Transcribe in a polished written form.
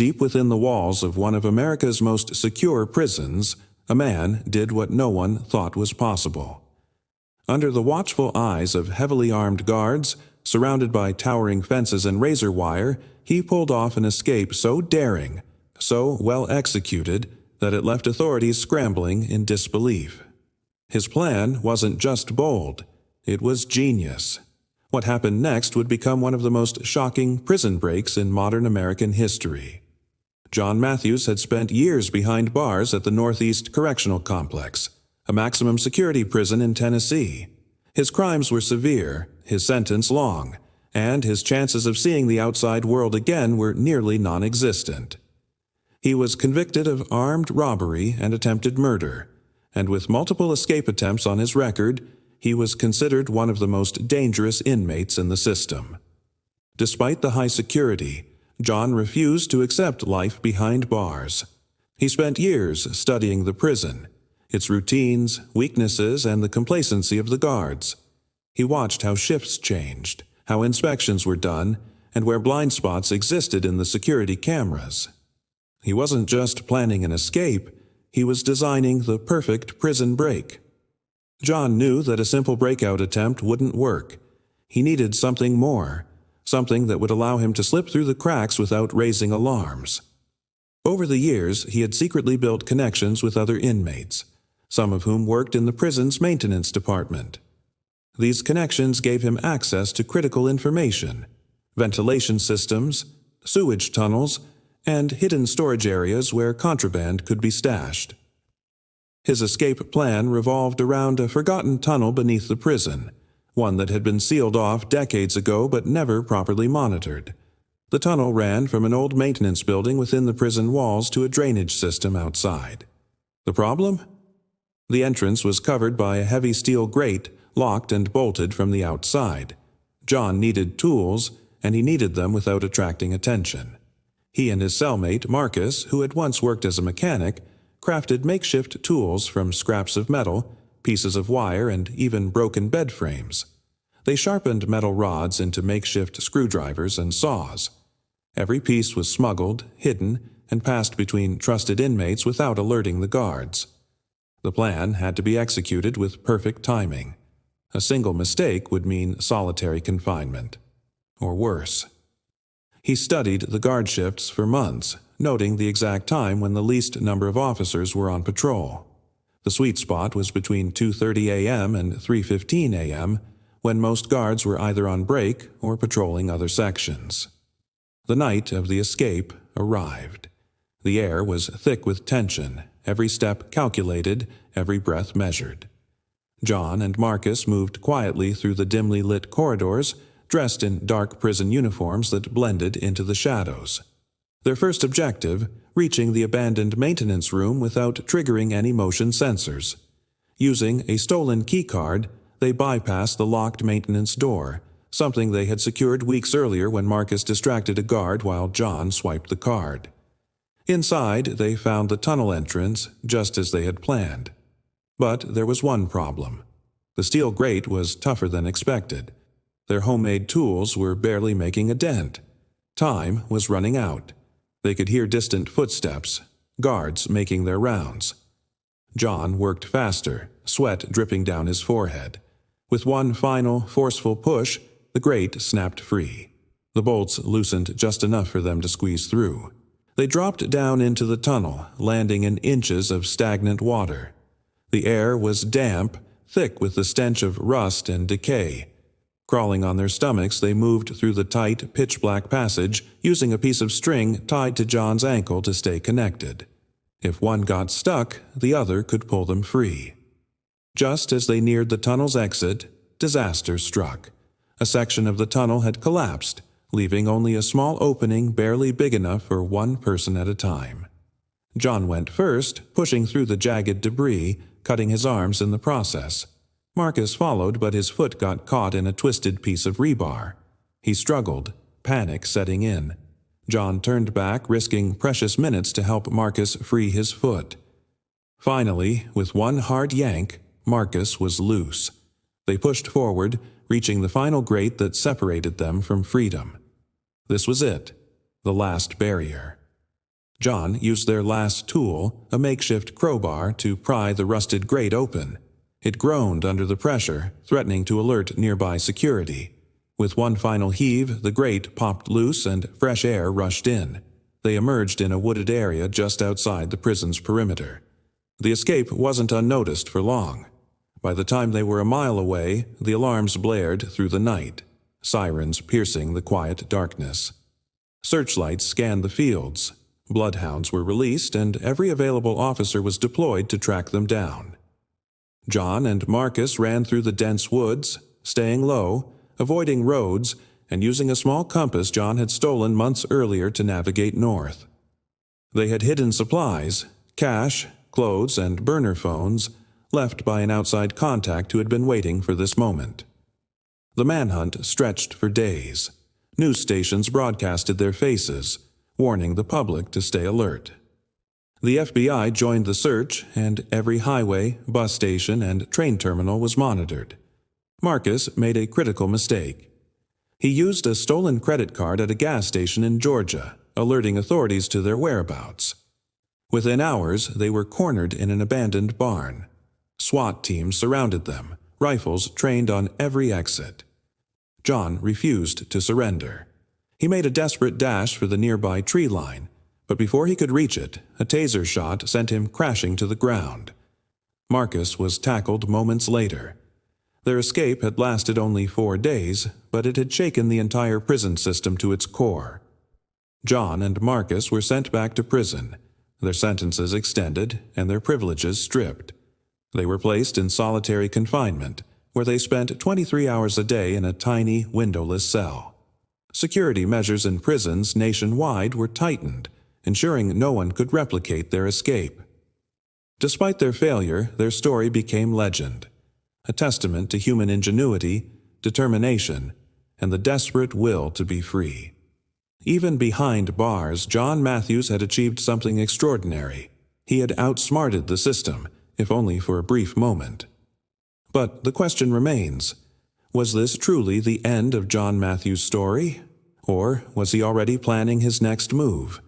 Deep within the walls of one of America's most secure prisons, a man did what no one thought was possible. Under the watchful eyes of heavily armed guards, surrounded by towering fences and razor wire, he pulled off an escape so daring, so well executed, that it left authorities scrambling in disbelief. His plan wasn't just bold, it was genius. What happened next would become one of the most shocking prison breaks in modern American history. John Matthews had spent years behind bars at the Northeast Correctional Complex, a maximum security prison in Tennessee. His crimes were severe, his sentence long, and his chances of seeing the outside world again were nearly non-existent. He was convicted of armed robbery and attempted murder, and with multiple escape attempts on his record, he was considered one of the most dangerous inmates in the system. Despite the high security, John refused to accept life behind bars. He spent years studying the prison, its routines, weaknesses, and the complacency of the guards. He watched how shifts changed, how inspections were done, and where blind spots existed in the security cameras. He wasn't just planning an escape, he was designing the perfect prison break. John knew that a simple breakout attempt wouldn't work. He needed something more, something that would allow him to slip through the cracks without raising alarms. Over the years, he had secretly built connections with other inmates, some of whom worked in the prison's maintenance department. These connections gave him access to critical information, ventilation systems, sewage tunnels, and hidden storage areas where contraband could be stashed. His escape plan revolved around a forgotten tunnel beneath the prison, one that had been sealed off decades ago but never properly monitored. The tunnel ran from an old maintenance building within the prison walls to a drainage system outside. The problem? The entrance was covered by a heavy steel grate, locked and bolted from the outside. John needed tools, and he needed them without attracting attention. He and his cellmate, Marcus, who had once worked as a mechanic, crafted makeshift tools from scraps of metal, pieces of wire, and even broken bed frames. They sharpened metal rods into makeshift screwdrivers and saws. Every piece was smuggled, hidden, and passed between trusted inmates without alerting the guards. The plan had to be executed with perfect timing. A single mistake would mean solitary confinement, or worse. He studied the guard shifts for months, noting the exact time when the least number of officers were on patrol. The sweet spot was between 2:30 a.m. and 3:15 a.m., when most guards were either on break or patrolling other sections. The night of the escape arrived. The air was thick with tension, every step calculated, every breath measured. John and Marcus moved quietly through the dimly lit corridors, dressed in dark prison uniforms that blended into the shadows. Their first objective, reaching the abandoned maintenance room without triggering any motion sensors. Using a stolen keycard, they bypassed the locked maintenance door, something they had secured weeks earlier when Marcus distracted a guard while John swiped the card. Inside, they found the tunnel entrance just as they had planned. But there was one problem. The steel grate was tougher than expected. Their homemade tools were barely making a dent. Time was running out. They could hear distant footsteps, guards making their rounds. John worked faster, sweat dripping down his forehead. With one final, forceful push, the grate snapped free. The bolts loosened just enough for them to squeeze through. They dropped down into the tunnel, landing in inches of stagnant water. The air was damp, thick with the stench of rust and decay. Crawling on their stomachs, they moved through the tight, pitch-black passage, using a piece of string tied to John's ankle to stay connected. If one got stuck, the other could pull them free. Just as they neared the tunnel's exit, disaster struck. A section of the tunnel had collapsed, leaving only a small opening barely big enough for one person at a time. John went first, pushing through the jagged debris, cutting his arms in the process. Marcus followed, but his foot got caught in a twisted piece of rebar. He struggled, panic setting in. John turned back, risking precious minutes to help Marcus free his foot. Finally, with one hard yank, Marcus was loose. They pushed forward, reaching the final grate that separated them from freedom. This was it, the last barrier. John used their last tool, a makeshift crowbar, to pry the rusted grate open. It groaned under the pressure, threatening to alert nearby security. With one final heave, the grate popped loose and fresh air rushed in. They emerged in a wooded area just outside the prison's perimeter. The escape wasn't unnoticed for long. By the time they were a mile away, the alarms blared through the night, sirens piercing the quiet darkness. Searchlights scanned the fields. Bloodhounds were released, and every available officer was deployed to track them down. John and Marcus ran through the dense woods, staying low, avoiding roads, and using a small compass John had stolen months earlier to navigate north. They had hidden supplies, cash, clothes, and burner phones, left by an outside contact who had been waiting for this moment. The manhunt stretched for days. News stations broadcasted their faces, warning the public to stay alert. The FBI joined the search, and every highway, bus station, and train terminal was monitored. Marcus made a critical mistake. He used a stolen credit card at a gas station in Georgia, alerting authorities to their whereabouts. Within hours, they were cornered in an abandoned barn. SWAT teams surrounded them, rifles trained on every exit. John refused to surrender. He made a desperate dash for the nearby tree line, but before he could reach it, a taser shot sent him crashing to the ground. Marcus was tackled moments later. Their escape had lasted only 4 days, but it had shaken the entire prison system to its core. John and Marcus were sent back to prison, their sentences extended and their privileges stripped. They were placed in solitary confinement, where they spent 23 hours a day in a tiny, windowless cell. Security measures in prisons nationwide were tightened, ensuring no one could replicate their escape. Despite their failure, their story became legend, a testament to human ingenuity, determination, and the desperate will to be free. Even behind bars, John Matthews had achieved something extraordinary. He had outsmarted the system, if only for a brief moment. But the question remains, was this truly the end of John Matthews' story? Or was he already planning his next move,